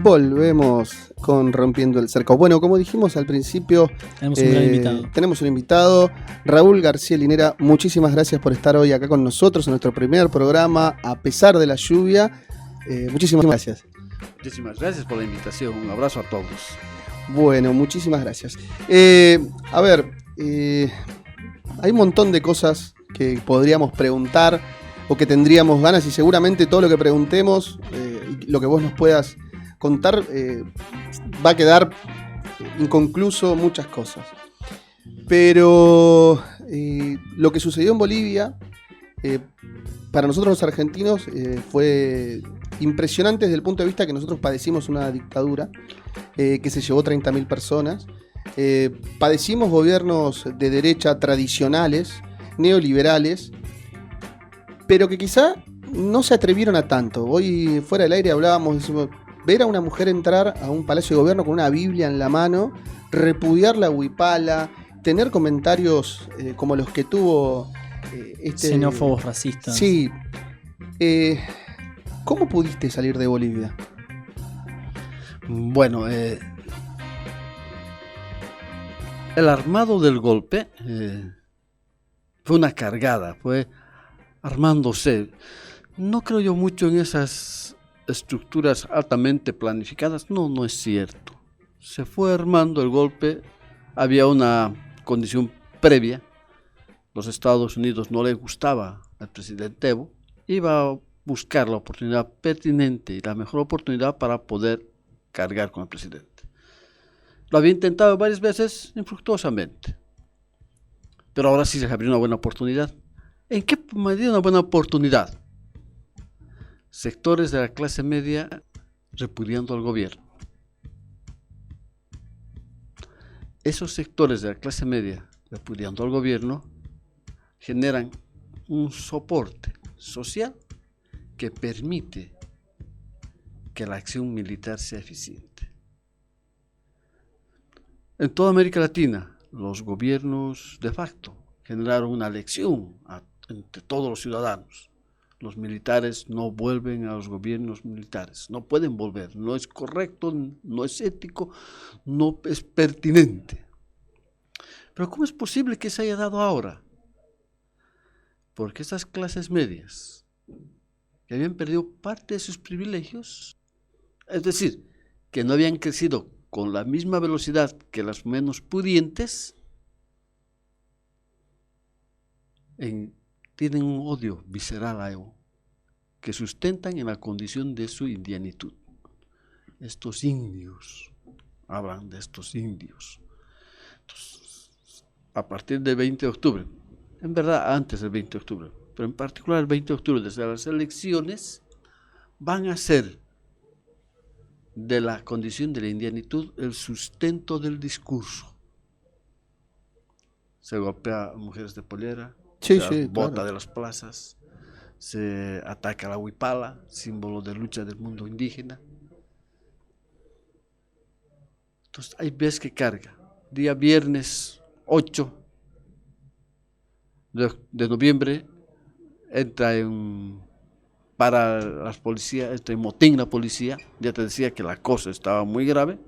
Volvemos con Rompiendo el Cerco. Bueno, como dijimos al principio, tenemos un invitado, Raúl García Linera. Muchísimas gracias por estar hoy acá con nosotros en nuestro primer programa, a pesar de la lluvia. Muchísimas gracias. Muchísimas gracias por la invitación. Un abrazo a todos. Bueno, muchísimas gracias. Hay un montón de cosas que podríamos preguntar o que tendríamos ganas, y seguramente todo lo que preguntemos, lo que vos nos puedas contar, va a quedar inconcluso muchas cosas. Pero lo que sucedió en Bolivia, para nosotros los argentinos, fue impresionante desde el punto de vista que nosotros padecimos una dictadura que se llevó 30.000 personas. Padecimos gobiernos de derecha tradicionales, neoliberales, pero que quizá no se atrevieron a tanto. Hoy fuera del aire hablábamos, decimos, ver a una mujer entrar a un palacio de gobierno con una Biblia en la mano, repudiar la huipala, tener comentarios como los que tuvo xenófobos, racistas. Sí. ¿Cómo pudiste salir de Bolivia? Bueno, el armado del golpe fue una cargada, fue armándose. No creo yo mucho en esas estructuras altamente planificadas. No es cierto. Se fue armando el golpe, había una condición previa. Los Estados Unidos no le gustaba al presidente Evo, iba a buscar la oportunidad pertinente y la mejor oportunidad para poder cargar con el presidente. Lo había intentado varias veces infructuosamente, pero ahora sí se abrió una buena oportunidad. ¿En qué medida una buena oportunidad? Sectores de la clase media repudiando al gobierno. Esos sectores de la clase media repudiando al gobierno generan un soporte social que permite que la acción militar sea eficiente. En toda América Latina, los gobiernos de facto generaron una lección entre todos los ciudadanos. Los militares no vuelven a los gobiernos militares, no pueden volver, no es correcto, no es ético, no es pertinente. Pero ¿cómo es posible que se haya dado ahora? Porque esas clases medias, que habían perdido parte de sus privilegios, es decir, que no habían crecido con la misma velocidad que las menos pudientes, tienen un odio visceral a Evo, que sustentan en la condición de su indianitud. Estos indios, hablan de estos indios. Entonces, a partir del 20 de octubre, en verdad antes del 20 de octubre, pero en particular el 20 de octubre, desde las elecciones, van a ser de la condición de la indianitud el sustento del discurso. Se golpea a mujeres de pollera, se bota claro de las plazas, se ataca a la huipala, símbolo de lucha del mundo indígena. Entonces hay veces que carga. Día viernes 8 de noviembre entra para las policías, entra en motín la policía. Ya te decía que la cosa estaba muy grave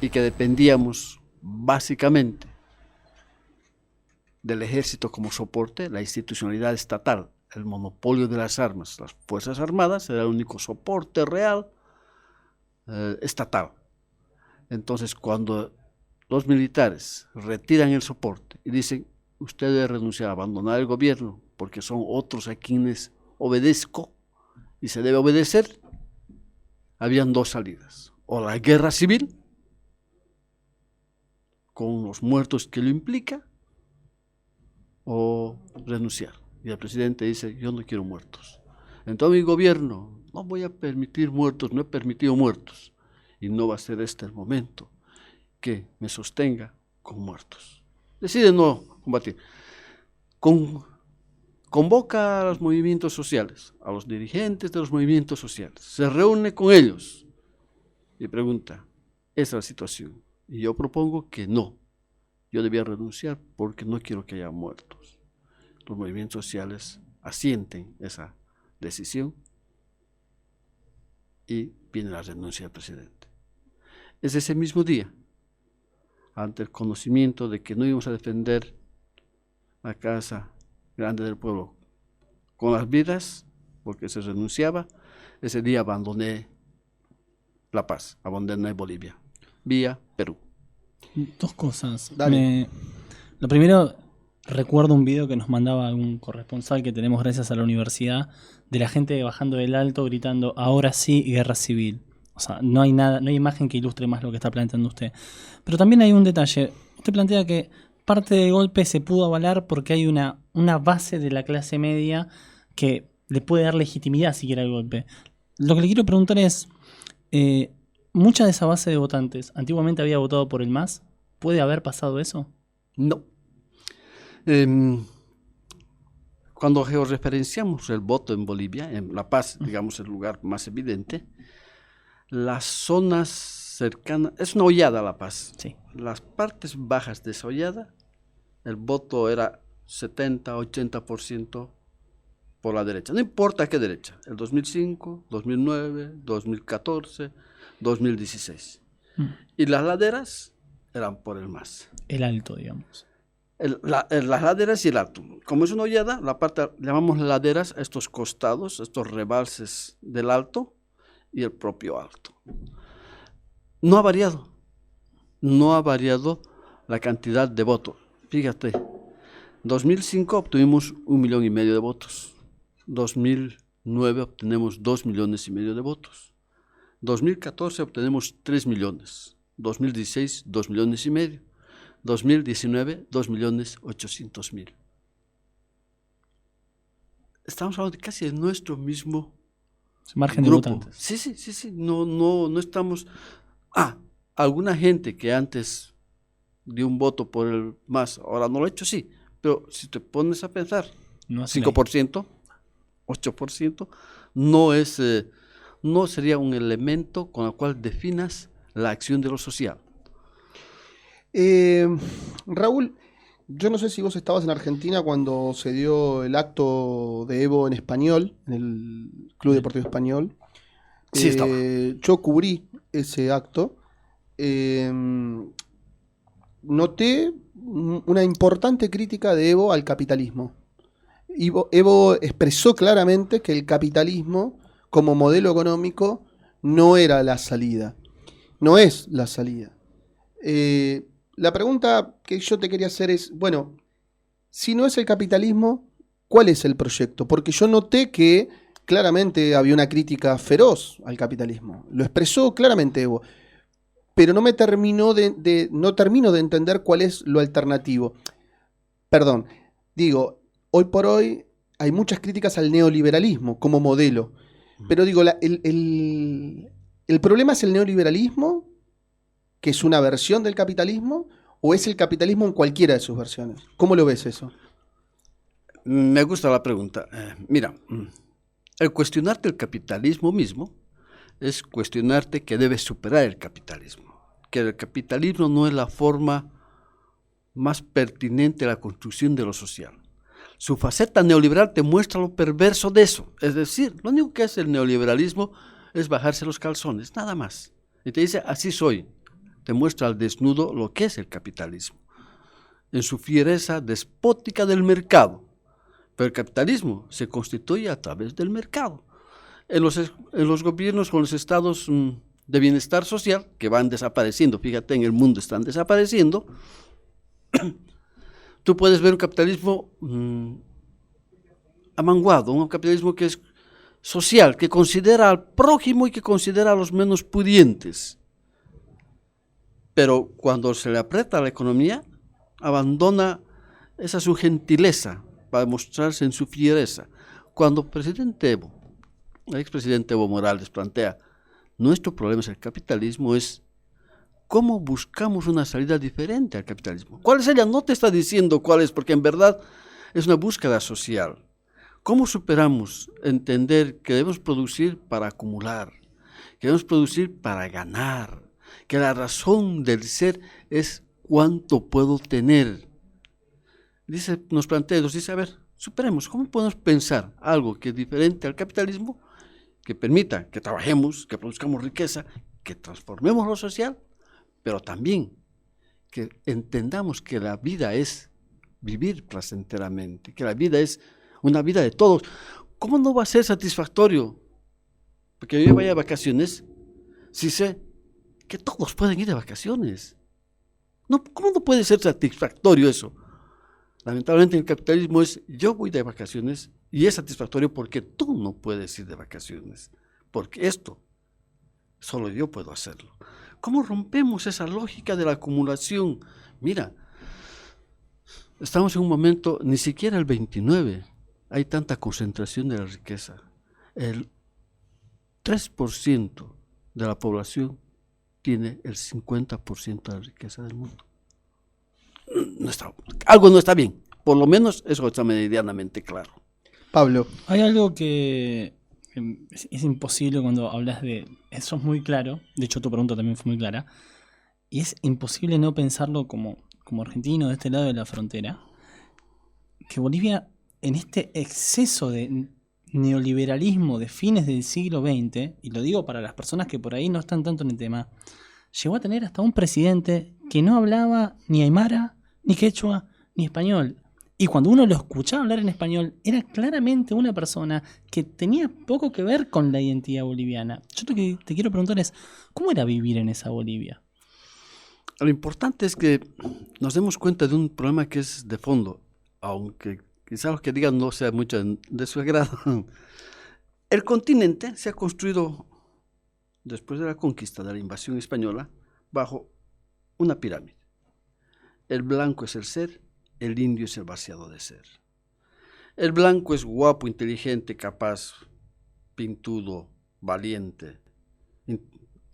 y que dependíamos básicamente del ejército como soporte, la institucionalidad estatal, el monopolio de las armas, las Fuerzas Armadas era el único soporte real estatal. Entonces, cuando los militares retiran el soporte y dicen, usted debe renunciar, abandonar el gobierno, porque son otros a quienes obedezco y se debe obedecer, habían dos salidas: o la guerra civil, con los muertos que lo implica, o renunciar. Y el presidente dice, yo no quiero muertos. Entonces mi gobierno, no voy a permitir muertos, no he permitido muertos. Y no va a ser este el momento que me sostenga con muertos. Decide no combatir. Convoca a los movimientos sociales, a los dirigentes de los movimientos sociales. Se reúne con ellos y pregunta, ¿esa es la situación? Y yo propongo que no. Yo debía renunciar porque no quiero que haya muertos. Los movimientos sociales asienten esa decisión y viene la renuncia del presidente. Es ese mismo día, ante el conocimiento de que no íbamos a defender la Casa Grande del Pueblo con las vidas, porque se renunciaba, ese día abandoné La Paz, abandoné Bolivia, vía Perú. Dos cosas. Dale. Lo primero, recuerdo un video que nos mandaba un corresponsal que tenemos gracias a la universidad, de la gente bajando del alto gritando, ahora sí, guerra civil. O sea, no hay nada, no hay imagen que ilustre más lo que está planteando usted. Pero también hay un detalle. Usted plantea que parte del golpe se pudo avalar porque hay una base de la clase media que le puede dar legitimidad siquiera al golpe. Lo que le quiero preguntar es, mucha de esa base de votantes antiguamente había votado por el MAS. ¿Puede haber pasado eso? No. Cuando georreferenciamos el voto en Bolivia, en La Paz, digamos el lugar más evidente, las zonas cercanas, es una hollada La Paz. Sí. Las partes bajas de esa hollada, el voto era 70-80% por la derecha. No importa qué derecha, el 2005, 2009, 2014, 2016. Y las laderas eran por el MAS. El alto, digamos. Las laderas y el alto. Como es una hollada, la parte llamamos laderas a estos costados, estos rebalses del alto y el propio alto. No ha variado la cantidad de votos. Fíjate, 2005 obtuvimos 1,5 millones de votos. 2009 obtenemos 2,5 millones de votos. 2014 obtenemos 3 millones. 2016, 2,5 millones. 2019, 2,800,000. Estamos hablando de casi de nuestro mismo margen grupo. De votantes. Sí. No estamos. Alguna gente que antes dio un voto por el MAS, ahora no lo ha hecho, sí. Pero si te pones a pensar, no 5%, 8%, no sería un elemento con el cual definas la acción de lo social. Raúl, yo no sé si vos estabas en Argentina cuando se dio el acto de Evo en español, en el Club Deportivo Español. Sí, estaba. Yo cubrí ese acto. Noté una importante crítica de Evo al capitalismo. Evo expresó claramente que el capitalismo como modelo económico no era la salida, no es la salida. La pregunta que yo te quería hacer es, bueno, si no es el capitalismo, ¿cuál es el proyecto? Porque yo noté que claramente había una crítica feroz al capitalismo, lo expresó claramente Evo, pero no termino de entender cuál es lo alternativo. Perdón, digo, hoy por hoy hay muchas críticas al neoliberalismo como modelo, pero digo, el problema es el neoliberalismo, que es una versión del capitalismo, o es el capitalismo en cualquiera de sus versiones. ¿Cómo lo ves eso? Me gusta la pregunta. Mira, el cuestionarte el capitalismo mismo es cuestionarte que debes superar el capitalismo, que el capitalismo no es la forma más pertinente a la construcción de lo social. Su faceta neoliberal te muestra lo perverso de eso. Es decir, lo único que hace el neoliberalismo es bajarse los calzones, nada más. Y te dice, así soy. Te muestra al desnudo lo que es el capitalismo, en su fiereza despótica del mercado. Pero el capitalismo se constituye a través del mercado. En los gobiernos con los estados de bienestar social, que van desapareciendo, fíjate, en el mundo están desapareciendo, tú puedes ver un capitalismo amanguado, un capitalismo que es social, que considera al prójimo y que considera a los menos pudientes. Pero cuando se le aprieta la economía, abandona esa su gentileza para mostrarse en su fiereza. Cuando el expresidente Evo Morales plantea, nuestro problema es el capitalismo, es cómo buscamos una salida diferente al capitalismo. ¿Cuál es ella? No te está diciendo cuál es, porque en verdad es una búsqueda social. ¿Cómo superamos entender que debemos producir para acumular, que debemos producir para ganar, que la razón del ser es cuánto puedo tener? Nos plantea, a ver, superemos, ¿cómo podemos pensar algo que es diferente al capitalismo, que permita que trabajemos, que produzcamos riqueza, que transformemos lo social, pero también que entendamos que la vida es vivir placenteramente, que la vida es una vida de todos. ¿Cómo no va a ser satisfactorio? Porque yo vaya de vacaciones si sé que todos pueden ir de vacaciones. No, ¿cómo no puede ser satisfactorio eso? Lamentablemente en el capitalismo es yo voy de vacaciones y es satisfactorio porque tú no puedes ir de vacaciones, porque esto solo yo puedo hacerlo. ¿Cómo rompemos esa lógica de la acumulación? Mira, estamos en un momento, ni siquiera el 29, hay tanta concentración de la riqueza. El 3% de la población tiene el 50% de la riqueza del mundo. Algo no está bien, por lo menos eso está medianamente claro. Pablo. Hay algo que es imposible cuando hablas de... Eso es muy claro, de hecho tu pregunta también fue muy clara, y es imposible no pensarlo como argentino de este lado de la frontera, que Bolivia en este exceso de neoliberalismo de fines del siglo XX, y lo digo para las personas que por ahí no están tanto en el tema, llegó a tener hasta un presidente que no hablaba ni aymara, ni quechua, ni español. Y cuando uno lo escuchaba hablar en español, era claramente una persona que tenía poco que ver con la identidad boliviana. Yo lo que te quiero preguntar es, ¿cómo era vivir en esa Bolivia? Lo importante es que nos demos cuenta de un problema que es de fondo, aunque quizás lo que digan no sea mucho de su agrado. El continente se ha construido después de la conquista, de la invasión española, bajo una pirámide. El blanco es el ser, el indio es el vaciado de ser. El blanco es guapo, inteligente, capaz, pintudo, valiente.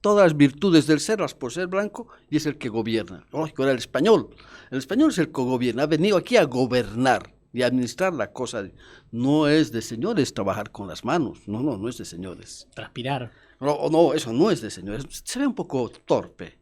Todas las virtudes del ser las posee el blanco y es el que gobierna. Lógico, era el español. El español es el que gobierna. Ha venido aquí a gobernar y a administrar la cosa. No es de señores trabajar con las manos. No es de señores. Transpirar. No, eso no es de señores. Se ve un poco torpe.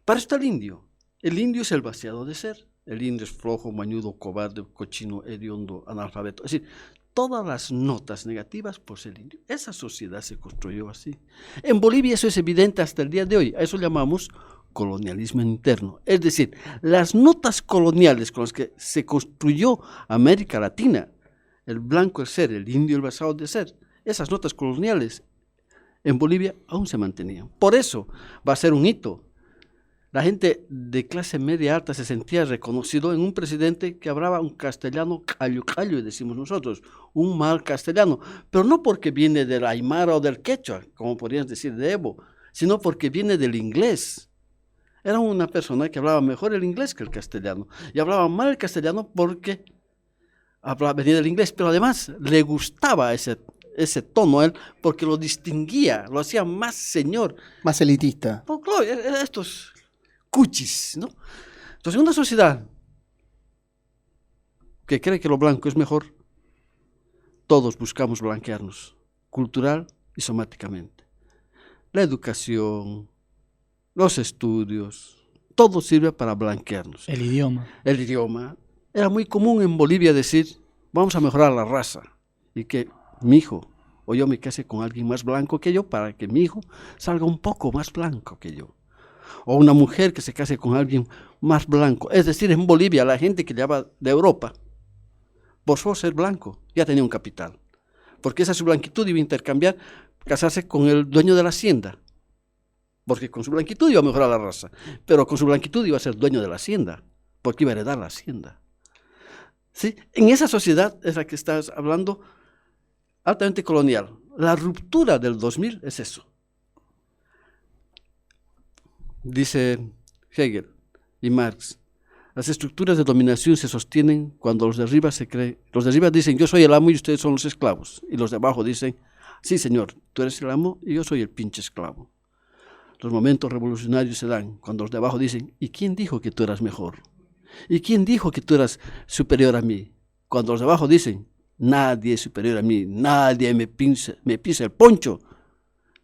Para esto el indio. El indio es el vaciado de ser. El indio es flojo, mañudo, cobarde, cochino, hediondo, analfabeto. Es decir, todas las notas negativas posee el indio. Esa sociedad se construyó así. En Bolivia eso es evidente hasta el día de hoy. A eso llamamos colonialismo interno. Es decir, las notas coloniales con las que se construyó América Latina, el blanco el ser, el indio el vaciado de ser, esas notas coloniales en Bolivia aún se mantenían. Por eso va a ser un hito. La gente de clase media alta se sentía reconocido en un presidente que hablaba un castellano callo, decimos nosotros, un mal castellano, pero no porque viene del aymara o del quechua, como podrías decir de Evo, sino porque viene del inglés. Era una persona que hablaba mejor el inglés que el castellano, y hablaba mal el castellano porque venía del inglés, pero además le gustaba ese tono a él, porque lo distinguía, lo hacía más señor. Más elitista. No, claro, estos cuchis, ¿no? Entonces, una sociedad que cree que lo blanco es mejor, todos buscamos blanquearnos, cultural y somáticamente. La educación, los estudios, todo sirve para blanquearnos. El idioma. El idioma. Era muy común en Bolivia decir, vamos a mejorar la raza, y que mi hijo o yo me case con alguien más blanco que yo para que mi hijo salga un poco más blanco que yo. O una mujer que se case con alguien más blanco. Es decir, en Bolivia la gente que llegaba de Europa, por solo ser blanco, ya tenía un capital. Porque esa su blanquitud iba a intercambiar, casarse con el dueño de la hacienda. Porque con su blanquitud iba a mejorar la raza. Pero con su blanquitud iba a ser dueño de la hacienda, porque iba a heredar la hacienda. ¿Sí? En esa sociedad es la que estás hablando, altamente colonial. La ruptura del 2000 es eso. Dice Hegel y Marx, las estructuras de dominación se sostienen cuando los de arriba los de arriba dicen yo soy el amo y ustedes son los esclavos, y los de abajo dicen sí señor, tú eres el amo y yo soy el pinche esclavo. Los momentos revolucionarios se dan cuando los de abajo dicen ¿y quién dijo que tú eras mejor? ¿Y quién dijo que tú eras superior a mí? Cuando los de abajo dicen nadie es superior a mí, nadie me pisa el poncho,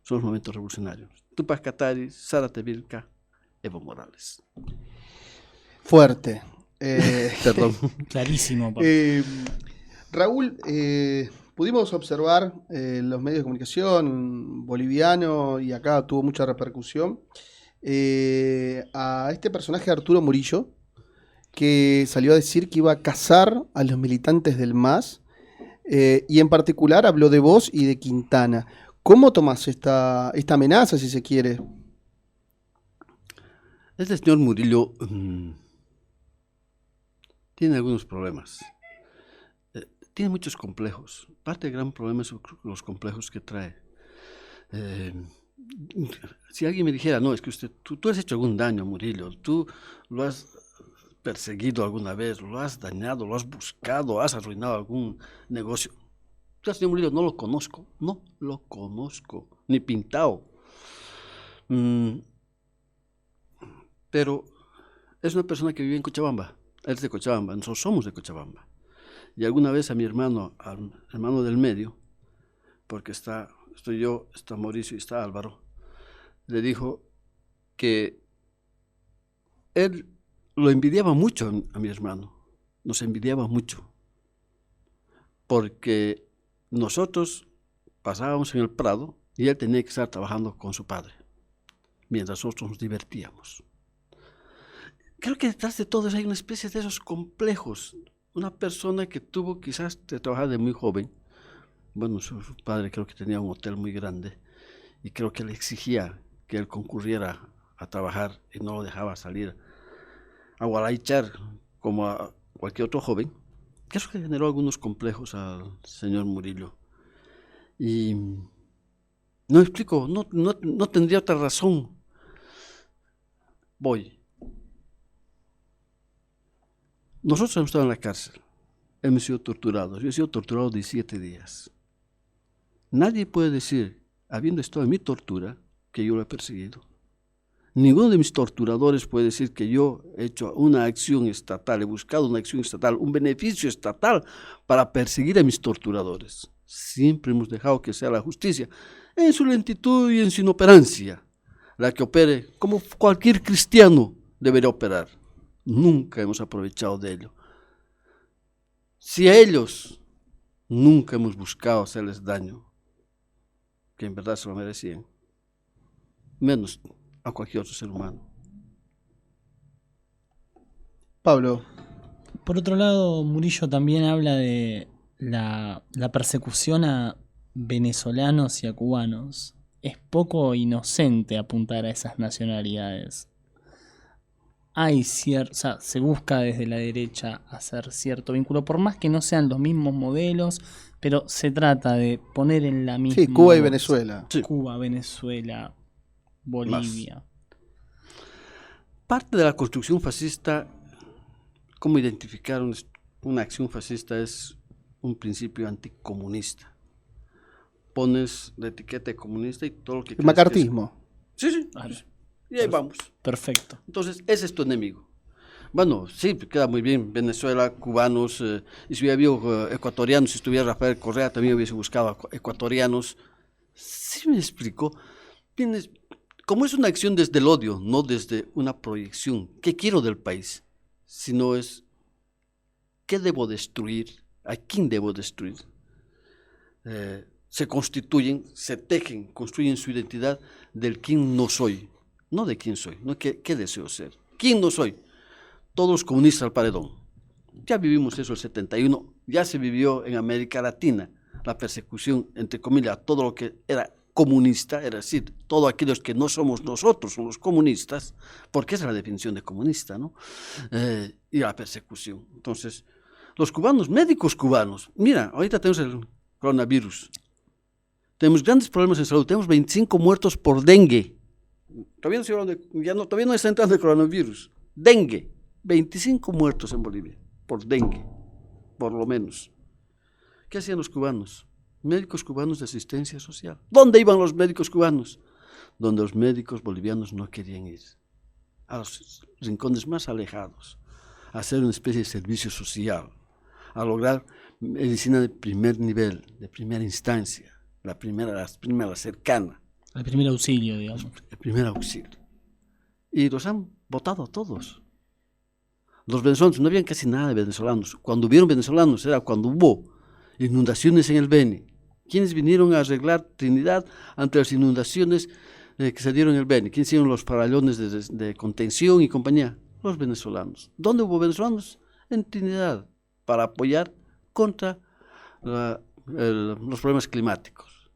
son los momentos revolucionarios. Tupac Katari, Zárate Vilca, Evo Morales. Fuerte. Perdón. Clarísimo. Raúl, Pudimos observar los medios de comunicación boliviano, y acá tuvo mucha repercusión, a este personaje Arturo Murillo, que salió a decir que iba a cazar a los militantes del MAS, y en particular habló de vos y de Quintana. ¿Cómo tomás esta amenaza, si se quiere? Este señor Murillo tiene algunos problemas. Tiene muchos complejos. Parte del gran problema es los complejos que trae. Si alguien me dijera, no, es que tú has hecho algún daño, Murillo, tú lo has perseguido alguna vez, lo has dañado, lo has buscado, has arruinado algún negocio. Yo, señor Murillo, no lo conozco, ni pintado. Pero es una persona que vive en Cochabamba. Él es de Cochabamba, nosotros somos de Cochabamba. Y alguna vez a mi hermano, al hermano del medio, porque estoy yo, está Mauricio y está Álvaro, le dijo que él lo envidiaba mucho a mi hermano, nos envidiaba mucho, porque nosotros pasábamos en el Prado y él tenía que estar trabajando con su padre, mientras nosotros nos divertíamos. Creo que detrás de todo hay una especie de esos complejos. Una persona que tuvo quizás de trabajar de muy joven. Bueno, su padre creo que tenía un hotel muy grande y creo que le exigía que él concurriera a trabajar y no lo dejaba salir a guaraichar como a cualquier otro joven. Creo que generó algunos complejos al señor Murillo. Y no explico, no tendría otra razón. Nosotros hemos estado en la cárcel, hemos sido torturados. Yo he sido torturado 17 días. Nadie puede decir, habiendo estado en mi tortura, que yo lo he perseguido. Ninguno de mis torturadores puede decir que yo he hecho una acción estatal, he buscado una acción estatal, un beneficio estatal para perseguir a mis torturadores. Siempre hemos dejado que sea la justicia, en su lentitud y en su inoperancia, la que opere como cualquier cristiano debería operar. Nunca hemos aprovechado de ello. Si a ellos nunca hemos buscado hacerles daño, que en verdad se lo merecían, menos a cualquier otro ser humano. Pablo. Por otro lado, Murillo también habla de la persecución a venezolanos y a cubanos. Es poco inocente apuntar a esas nacionalidades. Se busca desde la derecha hacer cierto vínculo, por más que no sean los mismos modelos, pero se trata de poner en la misma... Sí, Cuba y Venezuela. Sí. Cuba, Venezuela, Bolivia. Parte de la construcción fascista, cómo identificar una acción fascista, es un principio anticomunista. Pones la etiqueta de comunista y todo lo que... El macartismo. Sí. Y ahí vamos. Perfecto. Entonces, ese es tu enemigo. Bueno, sí, queda muy bien. Venezuela, cubanos, y si hubiera habido ecuatorianos, si estuviera Rafael Correa, también hubiese buscado ecuatorianos. Sí me explico. Como es una acción desde el odio, no desde una proyección. ¿Qué quiero del país? Sino es, ¿qué debo destruir? ¿A quién debo destruir? Se constituyen, se tejen, construyen su identidad del quién no soy. No de quién soy, no qué deseo ser. ¿Quién no soy? Todos comunistas al paredón. Ya vivimos eso el 71, ya se vivió en América Latina la persecución, entre comillas, a todo lo que era comunista, es decir, todos aquellos que no somos nosotros, son los comunistas, porque esa es la definición de comunista, ¿no? Y la persecución. Entonces, los cubanos, médicos cubanos, mira, ahorita tenemos el coronavirus, tenemos grandes problemas en salud, tenemos 25 muertos por dengue. Todavía no está entrando el coronavirus. Dengue, 25 muertos en Bolivia por dengue, por lo menos. ¿Qué hacían los cubanos? Médicos cubanos de asistencia social. ¿Dónde iban los médicos cubanos? Donde los médicos bolivianos no querían ir, a los rincones más alejados, a hacer una especie de servicio social, a lograr medicina de primer nivel, de primera instancia, la primera cercana. El primer auxilio, digamos. El primer auxilio. Y los han votado a todos. Los venezolanos, no habían casi nada de venezolanos. Cuando hubieron venezolanos era cuando hubo Inundaciones en el Beni. ¿Quiénes vinieron a arreglar Trinidad ante las inundaciones que se dieron en el Beni? ¿Quiénes hicieron los farallones de contención y compañía? Los venezolanos. ¿Dónde hubo venezolanos? En Trinidad, para apoyar contra los problemas climáticos,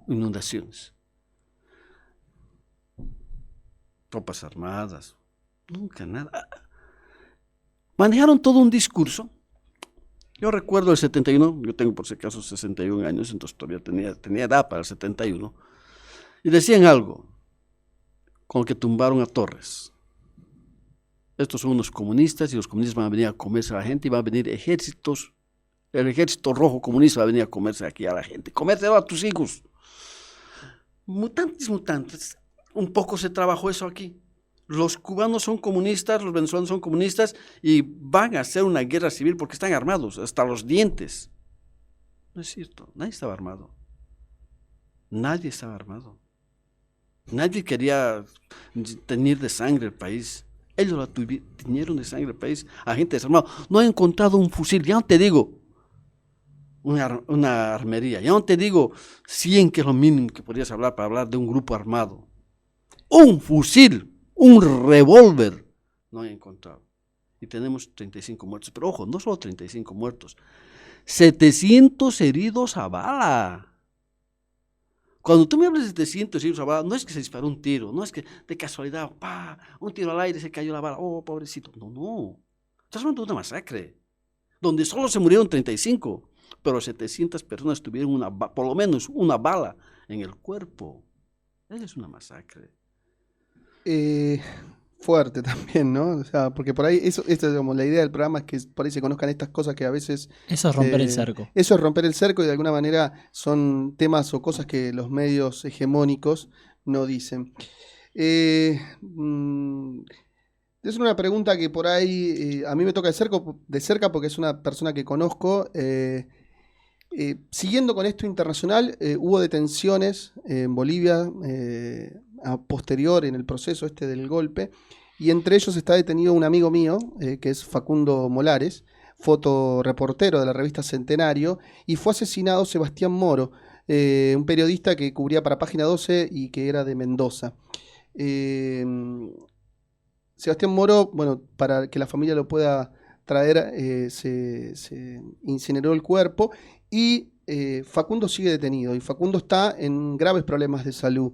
inundaciones. Tropas armadas, nunca nada. Manejaron todo un discurso. Yo recuerdo el 71, yo tengo por si acaso 61 años, entonces todavía tenía edad para el 71, y decían algo, con que tumbaron a Torres. Estos son unos comunistas y los comunistas van a venir a comerse a la gente y van a venir ejércitos, el ejército rojo comunista va a venir a comerse aquí a la gente, comérselo a tus hijos. Mutantes, mutantes. Un poco se trabajó eso aquí. Los cubanos son comunistas, los venezolanos son comunistas y van a hacer una guerra civil porque están armados hasta los dientes. No es cierto, nadie estaba armado. Nadie estaba armado. Nadie quería teñir de sangre el país. Ellos la teñieron de sangre el país a gente desarmada. No he encontrado un fusil, ya no te digo una armería, ya no te digo 100, que es lo mínimo que podrías hablar para hablar de un grupo armado. Un fusil, un revólver, no he encontrado. Y tenemos 35 muertos. Pero ojo, no solo 35 muertos, 700 heridos a bala. Cuando tú me hablas de 700 heridos a bala, no es que se disparó un tiro, no es que de casualidad, un tiro al aire, se cayó la bala, oh, pobrecito. No, no. Estás hablando de una masacre, donde solo se murieron 35, pero 700 personas tuvieron por lo menos una bala en el cuerpo. Esa es una masacre. Fuerte también, ¿no? O sea, porque por ahí, esto es como la idea del programa, es que por ahí se conozcan estas cosas que a veces... Eso es romper el cerco. Eso es romper el cerco y de alguna manera son temas o cosas que los medios hegemónicos no dicen. Es una pregunta que por ahí a mí me toca de cerca porque es una persona que conozco. Siguiendo con esto internacional, hubo detenciones en Bolivia a posterior en el proceso del golpe, y entre ellos está detenido un amigo mío, que es Facundo Molares, fotoreportero de la revista Centenario, y fue asesinado Sebastián Moro, un periodista que cubría para Página 12 y que era de Mendoza. Sebastián Moro, bueno, para que la familia lo pueda traer, se incineró el cuerpo y Facundo sigue detenido y Facundo está en graves problemas de salud.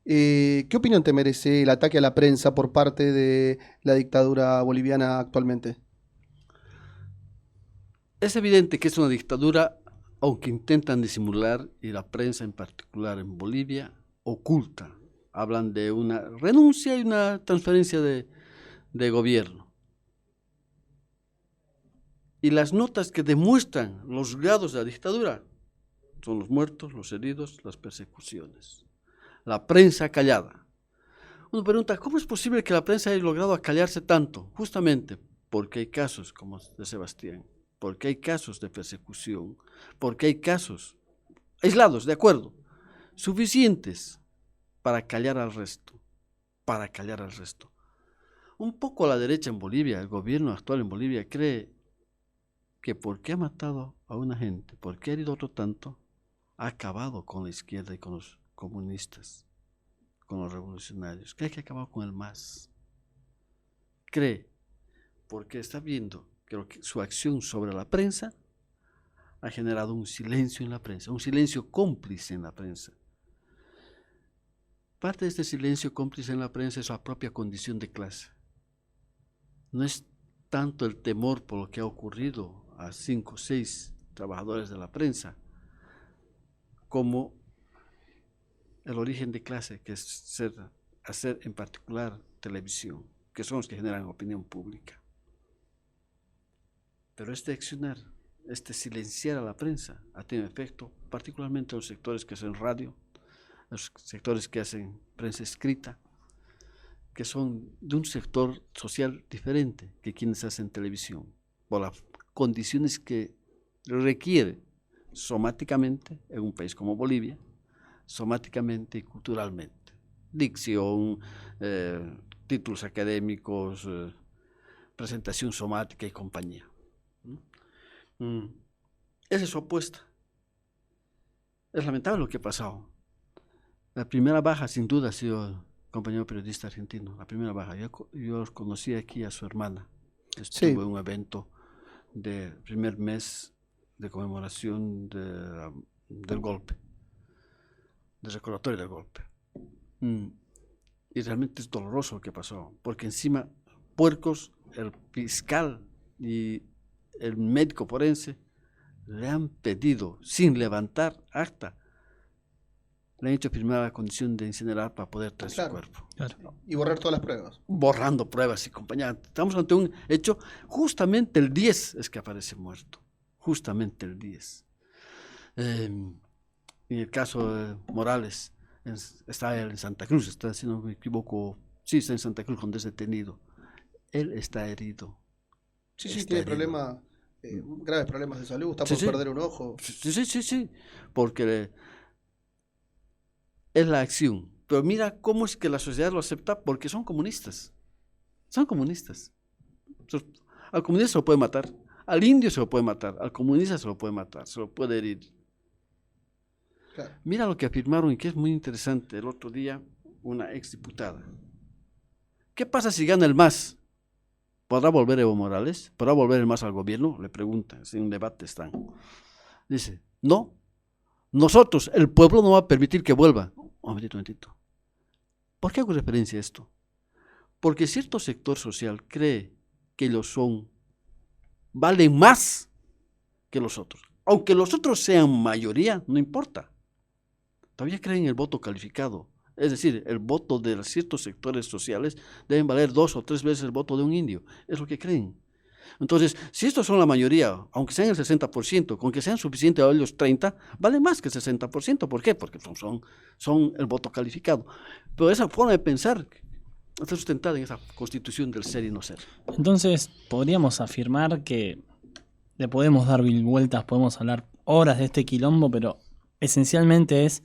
¿Qué opinión te merece el ataque a la prensa por parte de la dictadura boliviana actualmente? Es evidente que es una dictadura, aunque intentan disimular, y la prensa en particular en Bolivia oculta. Hablan de una renuncia y una transferencia de gobierno. Y las notas que demuestran los grados de la dictadura son los muertos, los heridos, las persecuciones. La prensa callada. Uno pregunta, ¿cómo es posible que la prensa haya logrado acallarse tanto? Justamente porque hay casos como de Sebastián, porque hay casos de persecución, porque hay casos aislados, de acuerdo, suficientes para callar al resto, Un poco a la derecha en Bolivia, el gobierno actual en Bolivia cree que porque ha matado a una gente, porque ha herido otro tanto, ha acabado con la izquierda y con los comunistas, con los revolucionarios. Cree que ha acabado con el MAS. Cree, porque está viendo que su acción sobre la prensa ha generado un silencio en la prensa, un silencio cómplice en la prensa. Parte de este silencio cómplice en la prensa es la propia condición de clase. No es tanto el temor por lo que ha ocurrido a 5 o 6 trabajadores de la prensa, como el origen de clase, que es hacer en particular televisión, que son los que generan opinión pública. Pero este accionar, silenciar a la prensa, ha tenido efecto, particularmente en los sectores que hacen radio, los sectores que hacen prensa escrita, que son de un sector social diferente que quienes hacen televisión, por las condiciones que requiere somáticamente en un país como Bolivia, somáticamente y culturalmente. Dicción, títulos académicos, presentación somática y compañía. Esa es su apuesta. Es lamentable lo que ha pasado. La primera baja, sin duda, ha sido el compañero periodista argentino. La primera baja. Yo conocí aquí a su hermana. Estuvo en un evento del primer mes de conmemoración del golpe, del recordatorio del golpe. Y realmente es doloroso lo que pasó, porque encima, puercos, el fiscal y el médico forense le han pedido, sin levantar acta, le han hecho firmar la condición de incinerar para poder traer su cuerpo. Claro. Y borrar todas las pruebas. Borrando pruebas y compañía. Estamos ante un hecho, justamente el 10 es que aparece muerto. Justamente el 10. En el caso de Morales, está él en Santa Cruz, está, si no me equivoco, sí, está en Santa Cruz donde es detenido. Él está herido. Sí, tiene problemas, graves problemas de salud, está por perder un ojo. Sí, porque es la acción. Pero mira cómo es que la sociedad lo acepta, porque son comunistas. Son comunistas. Al comunista se lo puede matar, al indio se lo puede matar, al comunista se lo puede matar, se lo puede herir. Claro. Mira lo que afirmaron y que es muy interesante el otro día una exdiputada. ¿Qué pasa si gana el MAS? ¿Podrá volver Evo Morales? ¿Podrá volver el MAS al gobierno? Le preguntan, en un debate están. Dice, no, nosotros, el pueblo no va a permitir que vuelva. Un momentito. ¿Por qué hago referencia a esto? Porque cierto sector social cree que los valen más que los otros. Aunque los otros sean mayoría, no importa. Todavía creen en el voto calificado. Es decir, el voto de ciertos sectores sociales deben valer 2 o 3 veces el voto de un indio. Es lo que creen. Entonces, si estos son la mayoría, aunque sean el 60%, con que sean suficientes a ellos 30, vale más que el 60%. ¿Por qué? Porque son el voto calificado. Pero esa forma de pensar está sustentada en esa constitución del ser y no ser. Entonces, podríamos afirmar que le podemos dar mil vueltas, podemos hablar horas de este quilombo, pero esencialmente es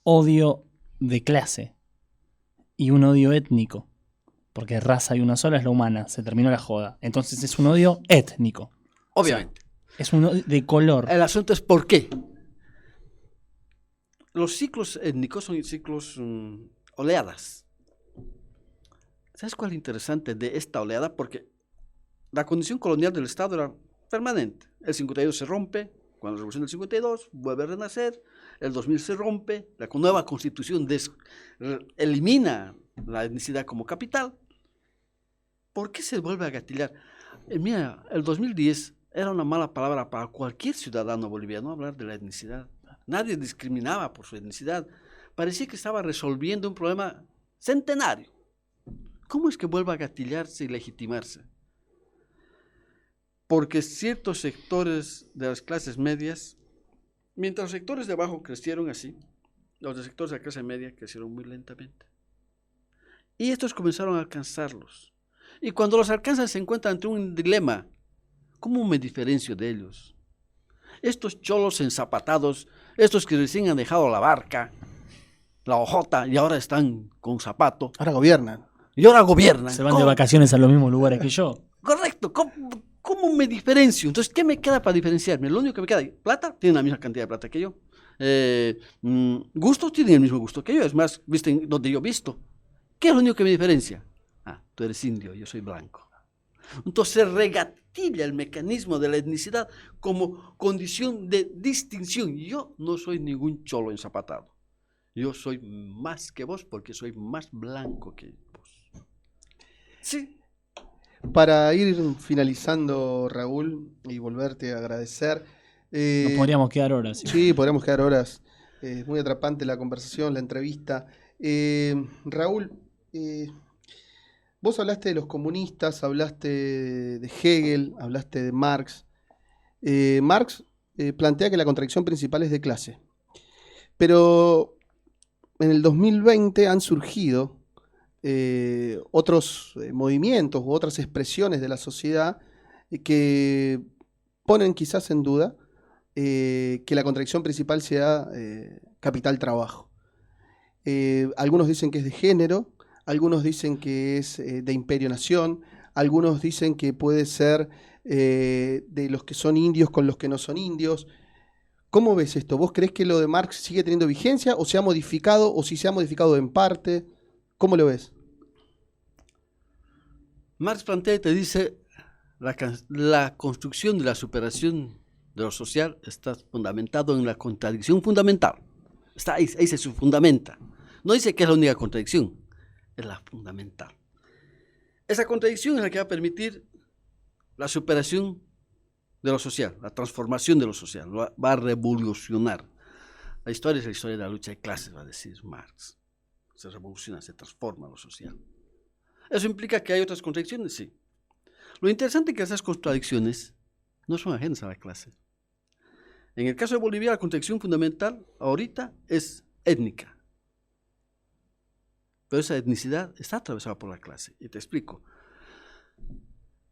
odio de clase y un odio étnico. Porque raza hay una sola, es la humana, se terminó la joda. Entonces es un odio étnico. Obviamente. O sea, es un odio de color. El asunto es ¿por qué? Los ciclos étnicos son ciclos oleadas. ¿Sabes cuál es lo interesante de esta oleada? Porque la condición colonial del Estado era permanente. El 52 se rompe, con la Revolución del 52, vuelve a renacer, el 2000 se rompe, la nueva constitución elimina la etnicidad como capital. ¿Por qué se vuelve a gatillar? Mira, el 2010 era una mala palabra para cualquier ciudadano boliviano hablar de la etnicidad. Nadie discriminaba por su etnicidad. Parecía que estaba resolviendo un problema centenario. ¿Cómo es que vuelve a gatillarse y legitimarse? Porque ciertos sectores de las clases medias, mientras los sectores de abajo crecieron así, los de sectores de la clase media crecieron muy lentamente. Y estos comenzaron a alcanzarlos. Y cuando los alcanzan se encuentran ante un dilema. ¿Cómo me diferencio de ellos? Estos cholos enzapatados, estos que recién han dejado la barca, la hojota, y ahora están con zapato. Ahora gobiernan. Y ahora gobiernan. Se van de vacaciones a los mismos lugares que yo. Correcto. ¿Cómo me diferencio? Entonces, ¿qué me queda para diferenciarme? Lo único que me queda, plata, tienen la misma cantidad de plata que yo. Gustos, tienen el mismo gusto que yo. Es más, visten donde yo he visto. ¿Qué es lo único que me diferencia? Tú eres indio, yo soy blanco. Entonces se regatilla el mecanismo de la etnicidad como condición de distinción. Yo no soy ningún cholo enzapatado. Yo soy más que vos porque soy más blanco que vos. Sí. Para ir finalizando, Raúl, y volverte a agradecer. Nos podríamos quedar horas. Sí, podríamos quedar horas. Es muy atrapante la conversación, la entrevista. Raúl, vos hablaste de los comunistas, hablaste de Hegel, hablaste de Marx. Marx plantea que la contradicción principal es de clase. Pero en el 2020 han surgido otros movimientos u otras expresiones de la sociedad que ponen quizás en duda que la contradicción principal sea capital-trabajo. Algunos dicen que es de género, algunos dicen que es de imperio-nación, algunos dicen que puede ser de los que son indios con los que no son indios. ¿Cómo ves esto? ¿Vos creés que lo de Marx sigue teniendo vigencia o se ha modificado o si se ha modificado en parte? ¿Cómo lo ves? Marx plantea y te dice, la construcción de la superación de lo social está fundamentado en la contradicción fundamental. Está ahí se fundamenta. No dice que es la única contradicción, es la fundamental. Esa contradicción es la que va a permitir la superación de lo social, la transformación de lo social, va a revolucionar. La historia es la historia de la lucha de clases, va a decir Marx. Se revoluciona, se transforma lo social. ¿Eso implica que hay otras contradicciones? Sí. Lo interesante es que esas contradicciones no son ajenas a la clase. En el caso de Bolivia, la contradicción fundamental ahorita es étnica. Pero esa etnicidad está atravesada por la clase. Y te explico.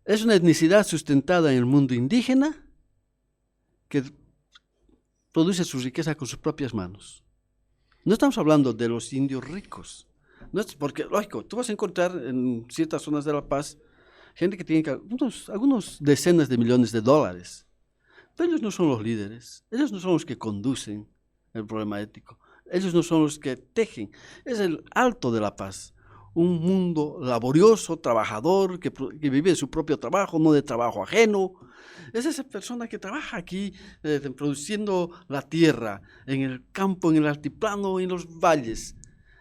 Es una etnicidad sustentada en el mundo indígena que produce su riqueza con sus propias manos. No estamos hablando de los indios ricos. No es porque, lógico, tú vas a encontrar en ciertas zonas de La Paz gente que tiene algunos decenas de millones de dólares. Pero ellos no son los líderes. Ellos no son los que conducen el problema ético. Ellos no son los que tejen. Es el alto de La Paz. Un mundo laborioso, trabajador, que vive de su propio trabajo, no de trabajo ajeno. Es esa persona que trabaja aquí produciendo la tierra, en el campo, en el altiplano, en los valles.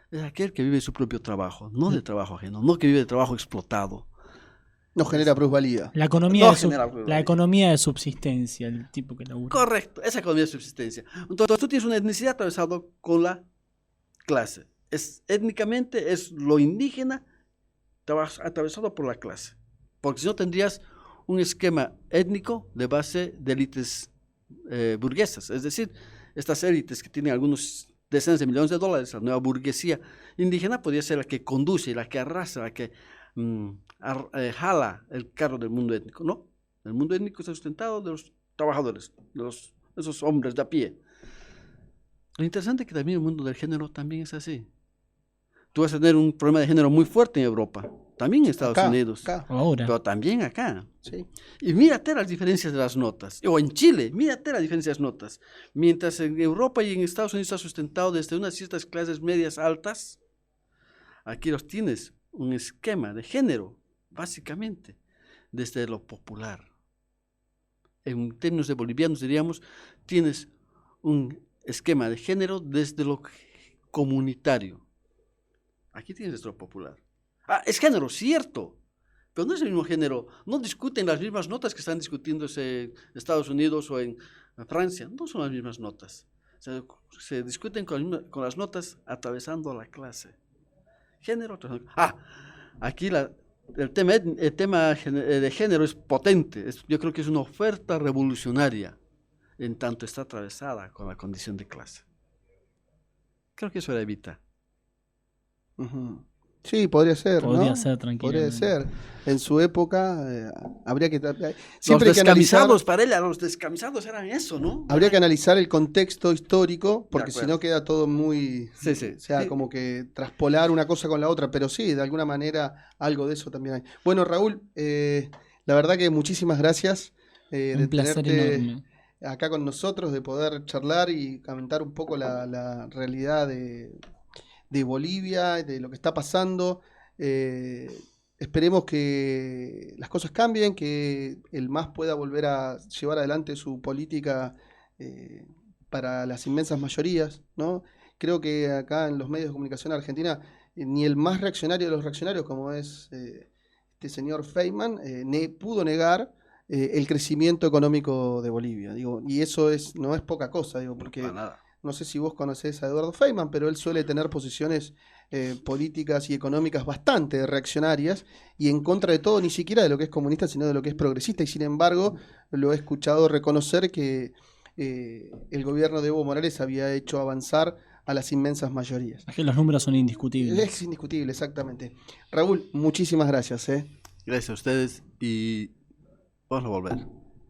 Es aquel que vive de su propio trabajo, no de trabajo ajeno, no que vive de trabajo explotado. No genera plusvalía. La economía de subsistencia, el tipo que labura. Correcto, esa economía de subsistencia. Entonces tú tienes una etnicidad atravesada con la clase. Étnicamente es lo indígena atravesado por la clase. Porque si no tendrías un esquema étnico de base de élites burguesas. Es decir, estas élites que tienen algunos decenas de millones de dólares, la nueva burguesía indígena podría ser la que conduce, la que arrastra, la que jala el carro del mundo étnico. No, el mundo étnico está sustentado de los trabajadores, de esos hombres de a pie. Lo interesante es que también el mundo del género también es así. Tú vas a tener un problema de género muy fuerte en Europa, también en Estados Unidos, Ahora. pero también acá. Sí. Y mírate las diferencias de las notas, o en Chile, mírate las diferencias de las notas. Mientras en Europa y en Estados Unidos está sustentado desde unas ciertas clases medias altas, aquí los tienes un esquema de género, básicamente, desde lo popular. En términos de bolivianos diríamos, tienes un esquema de género desde lo comunitario. Aquí tienes esto popular. Es género, cierto, pero no es el mismo género. No discuten las mismas notas que están discutiéndose en Estados Unidos o en Francia. No son las mismas notas. Se discuten con las notas atravesando la clase. Género. Aquí el tema de género es potente. Yo creo que es una oferta revolucionaria en tanto está atravesada con la condición de clase. Creo que eso era evita. Uh-huh. Sí, podría ser. Podría ¿no? ser, tranquilamente. Podría ser. En su época habría que... Siempre los descamisados, para ella, los descamisados eran eso, ¿no? Habría que analizar el contexto histórico, porque si no queda todo muy... Sí. O sea, como que traspolar una cosa con la otra, pero sí, de alguna manera algo de eso también hay. Bueno, Raúl, la verdad que muchísimas gracias Un placer tenerte enorme. acá con nosotros, de poder charlar y comentar un poco la realidad de Bolivia, de lo que está pasando. Esperemos que las cosas cambien, que el MAS pueda volver a llevar adelante su política para las inmensas mayorías, ¿no? Creo que acá en los medios de comunicación argentina ni el más reaccionario de los reaccionarios, como es este señor Feynman, pudo negar el crecimiento económico de Bolivia. Digo, y eso no es poca cosa, digo, porque... nada. No sé si vos conocés a Eduardo Feynman, pero él suele tener posiciones políticas y económicas bastante reaccionarias y en contra de todo, ni siquiera de lo que es comunista, sino de lo que es progresista. Y sin embargo, lo he escuchado reconocer que el gobierno de Evo Morales había hecho avanzar a las inmensas mayorías. Es que los números son indiscutibles. Es indiscutible, exactamente. Raúl, muchísimas gracias. Gracias a ustedes y vamos a volver.